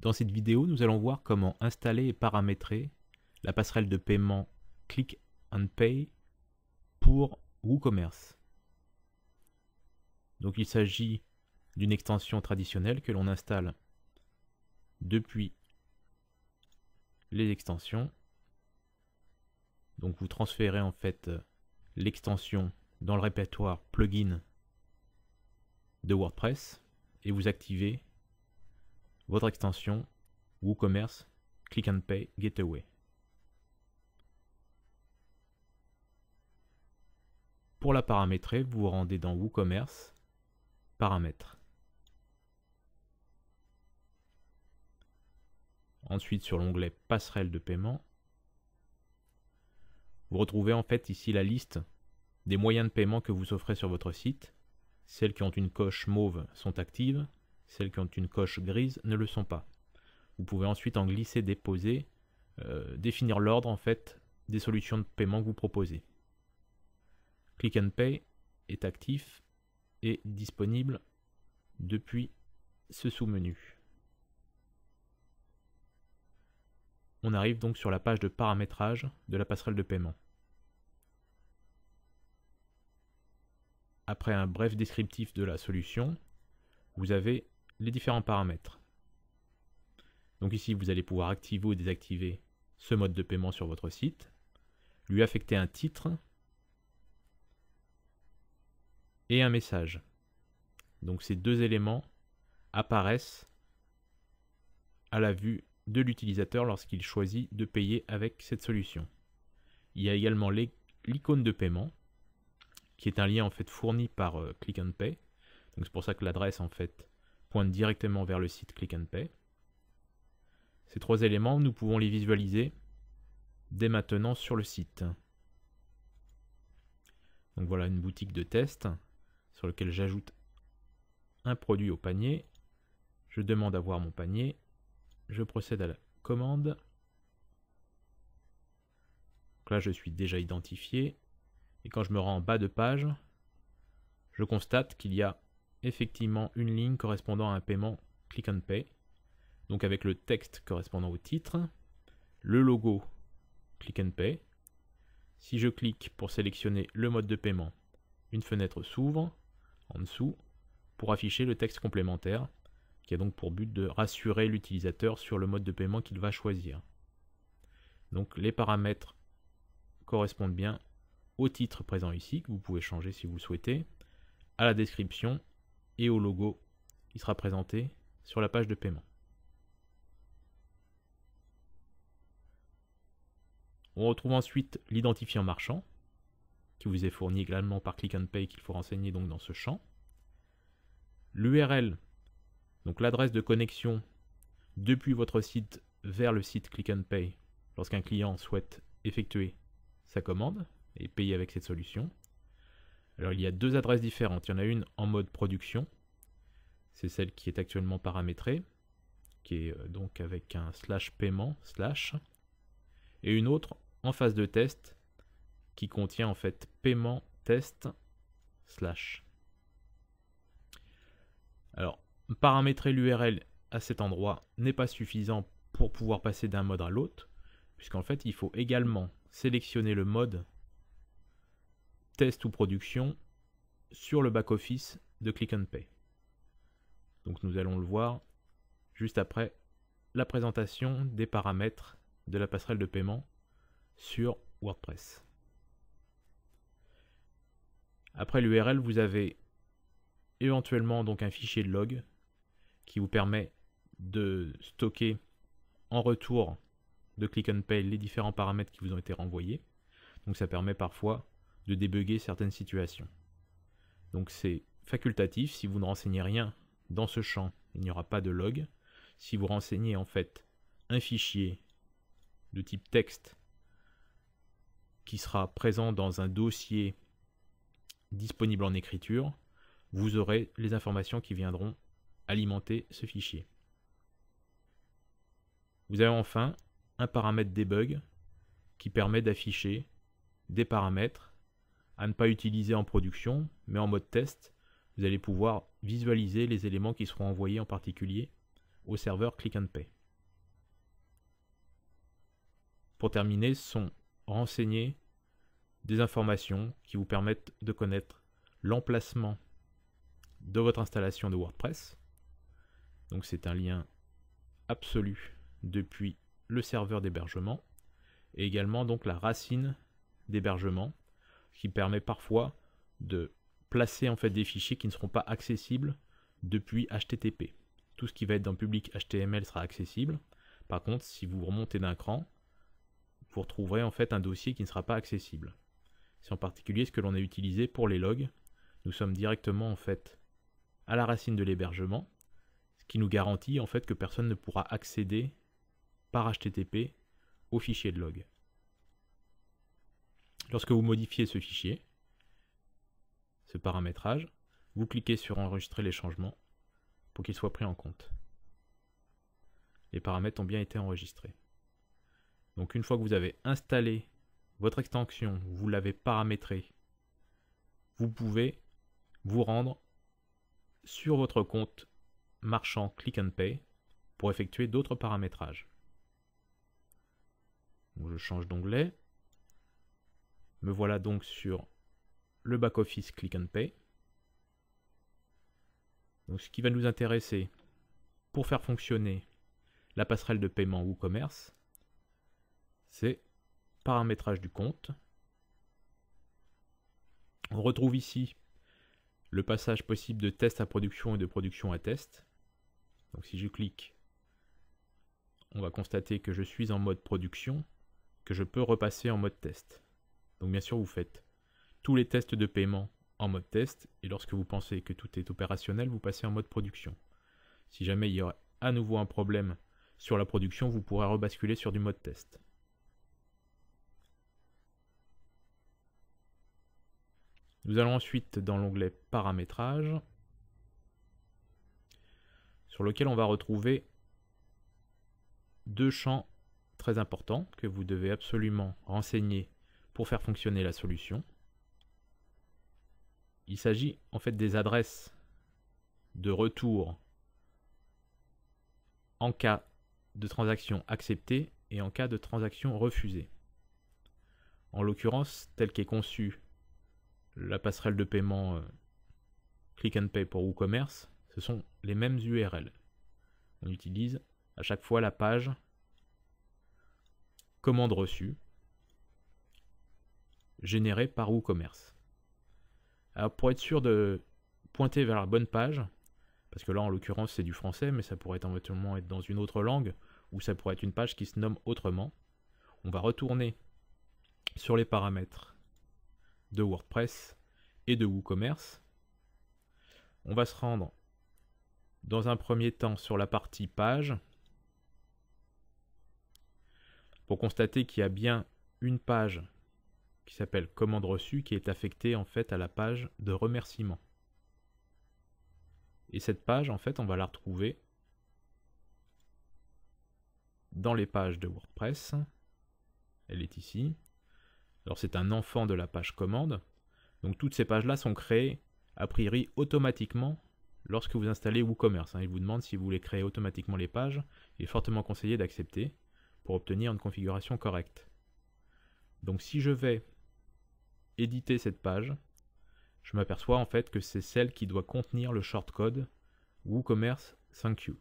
Dans cette vidéo, nous allons voir comment installer et paramétrer la passerelle de paiement Click and Pay pour WooCommerce. Donc il s'agit d'une extension traditionnelle que l'on installe depuis les extensions. Donc vous transférez en fait l'extension dans le répertoire plugin de WordPress et vous activez votre extension WooCommerce Click and Pay Gateway. Pour la paramétrer, vous vous rendez dans WooCommerce, Paramètres. Ensuite, sur l'onglet Passerelle de paiement, vous retrouvez en fait ici la liste des moyens de paiement que vous offrez sur votre site. Celles qui ont une coche mauve sont actives, celles qui ont une coche grise ne le sont pas. Vous pouvez ensuite en glisser, déposer, définir l'ordre en fait des solutions de paiement que vous proposez. Click and Pay est actif et disponible depuis ce sous-menu. On arrive donc sur la page de paramétrage de la passerelle de paiement. Après un bref descriptif de la solution, vous avez les différents paramètres. Donc ici, vous allez pouvoir activer ou désactiver ce mode de paiement sur votre site, lui affecter un titre et un message. Donc ces deux éléments apparaissent à la vue de l'utilisateur lorsqu'il choisit de payer avec cette solution. Il y a également l'icône de paiement, qui est un lien en fait fourni par Click and Pay. Donc c'est pour ça que l'adresse en fait pointe directement vers le site Click and Pay. Ces trois éléments, nous pouvons les visualiser dès maintenant sur le site. Donc voilà une boutique de test sur laquelle j'ajoute un produit au panier. Je demande à voir mon panier. Je procède à la commande. Donc là, je suis déjà identifié. Et quand je me rends en bas de page, je constate qu'il y a effectivement une ligne correspondant à un paiement Click and Pay. Donc avec le texte correspondant au titre, le logo Click and Pay. Si je clique pour sélectionner le mode de paiement, une fenêtre s'ouvre en dessous pour afficher le texte complémentaire qui a donc pour but de rassurer l'utilisateur sur le mode de paiement qu'il va choisir. Donc les paramètres correspondent bien au titre présent ici, que vous pouvez changer si vous le souhaitez, à la description et au logo qui sera présenté sur la page de paiement. On retrouve ensuite l'identifiant marchand, qui vous est fourni également par Click and Pay, qu'il faut renseigner donc dans ce champ. L'URL, donc l'adresse de connexion depuis votre site vers le site Click and Pay, lorsqu'un client souhaite effectuer sa commande et payer avec cette solution. Alors il y a deux adresses différentes. Il y en a une en mode production, c'est celle qui est actuellement paramétrée, qui est donc avec un /paiement/ et une autre en phase de test qui contient en fait paiement test /. Alors paramétrer l'URL à cet endroit n'est pas suffisant pour pouvoir passer d'un mode à l'autre, puisqu'en fait il faut également sélectionner le mode test ou production sur le back-office de Click and Pay. Donc nous allons le voir juste après la présentation des paramètres de la passerelle de paiement sur WordPress. Après l'URL, vous avez éventuellement donc un fichier de log qui vous permet de stocker en retour de Click and Pay les différents paramètres qui vous ont été renvoyés. Donc ça permet parfois de débugger certaines situations. Donc c'est facultatif, si vous ne renseignez rien dans ce champ, il n'y aura pas de log. Si vous renseignez en fait un fichier de type texte qui sera présent dans un dossier disponible en écriture, vous aurez les informations qui viendront alimenter ce fichier. Vous avez enfin un paramètre debug qui permet d'afficher des paramètres à ne pas utiliser en production, mais en mode test, vous allez pouvoir visualiser les éléments qui seront envoyés en particulier au serveur Click and Pay. pour terminer, sont renseignées des informations qui vous permettent de connaître l'emplacement de votre installation de WordPress. Donc c'est un lien absolu depuis le serveur d'hébergement et également donc la racine d'hébergement, ce qui permet parfois de placer en fait des fichiers qui ne seront pas accessibles depuis HTTP. Tout ce qui va être dans le public HTML sera accessible. Par contre, si vous remontez d'un cran, vous retrouverez en fait un dossier qui ne sera pas accessible. C'est en particulier ce que l'on a utilisé pour les logs. Nous sommes directement en fait à la racine de l'hébergement, ce qui nous garantit en fait que personne ne pourra accéder par HTTP au fichier de log. Lorsque vous modifiez ce fichier, ce paramétrage, vous cliquez sur enregistrer les changements pour qu'ils soient pris en compte. Les paramètres ont bien été enregistrés. Donc une fois que vous avez installé votre extension, vous l'avez paramétrée, vous pouvez vous rendre sur votre compte marchand Click and Pay pour effectuer d'autres paramétrages. Donc je change d'onglet. Me voilà donc sur le back-office Click and Pay. Donc ce qui va nous intéresser pour faire fonctionner la passerelle de paiement WooCommerce, c'est paramétrage du compte. On retrouve ici le passage possible de test à production et de production à test. Donc si je clique, on va constater que je suis en mode production, que je peux repasser en mode test. Donc bien sûr, vous faites tous les tests de paiement en mode test, et lorsque vous pensez que tout est opérationnel, vous passez en mode production. Si jamais il y aurait à nouveau un problème sur la production, vous pourrez rebasculer sur du mode test. Nous allons ensuite dans l'onglet paramétrage, sur lequel on va retrouver deux champs très importants que vous devez absolument renseigner pour faire fonctionner la solution. Il s'agit en fait des adresses de retour en cas de transaction acceptée et en cas de transaction refusée. En l'occurrence, telle qu'est conçue la passerelle de paiement Click and Pay pour WooCommerce, ce sont les mêmes URL. On utilise à chaque fois la page commande reçue générée par WooCommerce. Alors pour être sûr de pointer vers la bonne page, parce que là en l'occurrence c'est du français, mais ça pourrait éventuellement être dans une autre langue, ou ça pourrait être une page qui se nomme autrement, on va retourner sur les paramètres de WordPress et de WooCommerce. On va se rendre dans un premier temps sur la partie page pour constater qu'il y a bien une page qui s'appelle commande reçue qui est affectée en fait à la page de remerciement. Et cette page en fait on va la retrouver dans les pages de WordPress. Elle est ici. Alors c'est un enfant de la page commande. Donc toutes ces pages là sont créées a priori automatiquement lorsque vous installez WooCommerce. Il vous demande si vous voulez créer automatiquement les pages. Il est fortement conseillé d'accepter pour obtenir une configuration correcte. Donc si je vais éditer cette page, je m'aperçois en fait que c'est celle qui doit contenir le shortcode WooCommerce Thank You.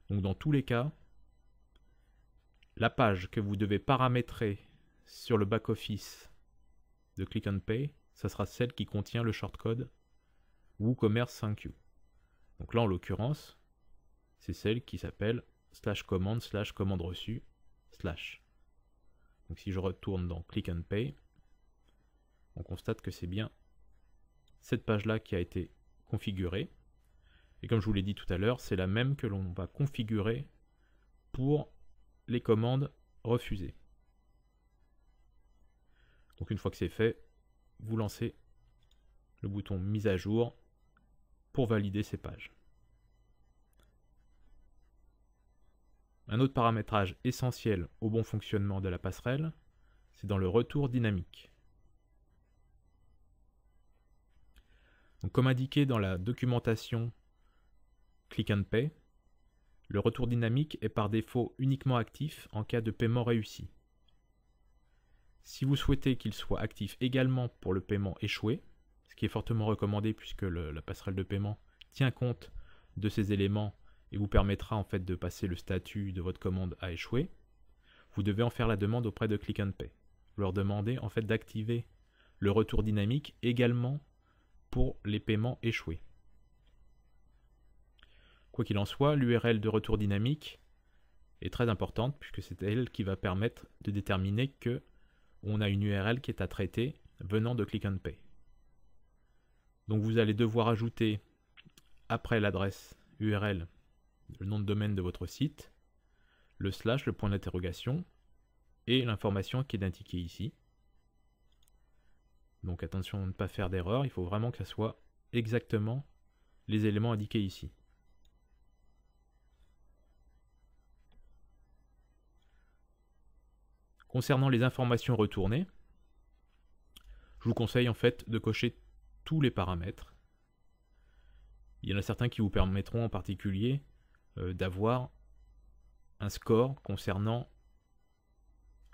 Donc dans tous les cas, la page que vous devez paramétrer sur le back-office de Click and Pay, ça sera celle qui contient le shortcode WooCommerce Thank You. Donc là en l'occurrence, c'est celle qui s'appelle /commande reçue /. Donc si je retourne dans Click and Pay, on constate que c'est bien cette page-là qui a été configurée. Et comme je vous l'ai dit tout à l'heure, c'est la même que l'on va configurer pour les commandes refusées. Donc une fois que c'est fait, vous lancez le bouton mise à jour pour valider ces pages. Un autre paramétrage essentiel au bon fonctionnement de la passerelle, c'est dans le retour dynamique. Donc, comme indiqué dans la documentation Click and Pay, Le retour dynamique est par défaut uniquement actif en cas de paiement réussi. Si vous souhaitez qu'il soit actif également pour le paiement échoué, ce qui est fortement recommandé puisque la passerelle de paiement tient compte de ces éléments et vous permettra en fait de passer le statut de votre commande à échouer, vous devez en faire la demande auprès de Click and Pay. Vous leur demandez en fait d'activer le retour dynamique également pour les paiements échoués. Quoi qu'il en soit, l'URL de retour dynamique est très importante puisque c'est elle qui va permettre de déterminer que on a une URL qui est à traiter venant de Click and Pay. Donc vous allez devoir ajouter après l'adresse URL le nom de domaine de votre site, le slash, le point d'interrogation et l'information qui est indiquée ici. Donc attention à ne pas faire d'erreur, il faut vraiment que ça soit exactement les éléments indiqués ici. Concernant les informations retournées, je vous conseille en fait de cocher tous les paramètres. Il y en a certains qui vous permettront en particulier d'avoir un score concernant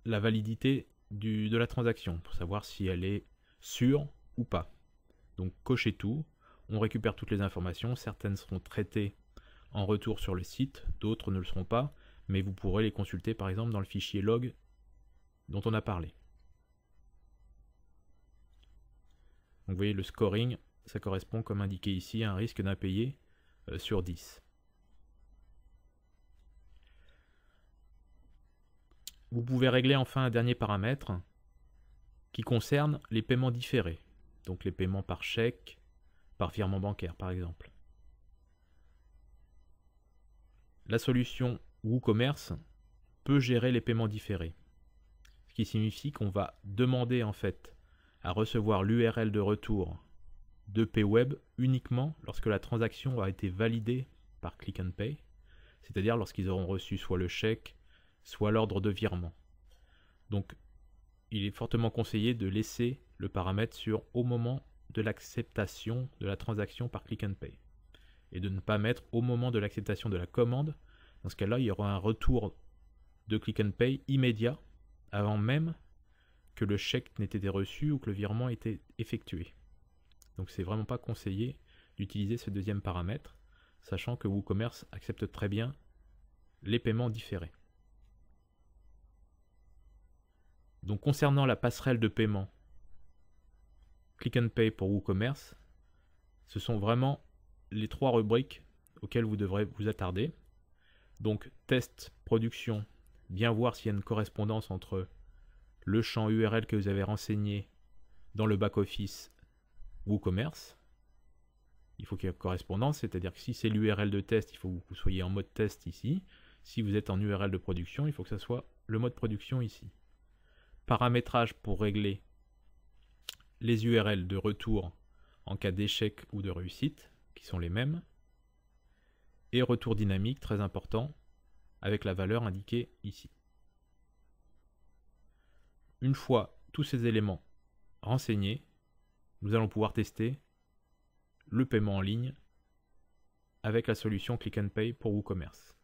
la validité de la transaction, pour savoir si elle est sûre ou pas. Donc cochez tout, on récupère toutes les informations, certaines seront traitées en retour sur le site, d'autres ne le seront pas, mais vous pourrez les consulter par exemple dans le fichier log dont on a parlé. Donc vous voyez le scoring, ça correspond comme indiqué ici à un risque d'impayé sur 10. Vous pouvez régler enfin un dernier paramètre qui concerne les paiements différés, donc les paiements par chèque, par virement bancaire par exemple. La solution WooCommerce peut gérer les paiements différés, ce qui signifie qu'on va demander en fait à recevoir l'URL de retour de PayWeb uniquement lorsque la transaction a été validée par Click and Pay, c'est-à-dire lorsqu'ils auront reçu soit le chèque, soit l'ordre de virement. Donc, il est fortement conseillé de laisser le paramètre sur au moment de l'acceptation de la transaction par Click and Pay et de ne pas mettre au moment de l'acceptation de la commande. Dans ce cas-là, il y aura un retour de Click and Pay immédiat avant même que le chèque n'ait été reçu ou que le virement ait été effectué. Donc c'est vraiment pas conseillé d'utiliser ce deuxième paramètre, sachant que WooCommerce accepte très bien les paiements différés. Donc concernant la passerelle de paiement Click and Pay pour WooCommerce, ce sont vraiment les trois rubriques auxquelles vous devrez vous attarder. Donc test, production, bien voir s'il y a une correspondance entre le champ URL que vous avez renseigné dans le back-office WooCommerce. Il faut qu'il y ait une correspondance, c'est-à-dire que si c'est l'URL de test, il faut que vous soyez en mode test ici. Si vous êtes en URL de production, il faut que ce soit le mode production ici. Paramétrage pour régler les URL de retour en cas d'échec ou de réussite, qui sont les mêmes. Et retour dynamique, très important, avec la valeur indiquée ici. Une fois tous ces éléments renseignés, nous allons pouvoir tester le paiement en ligne avec la solution Click and Pay pour WooCommerce.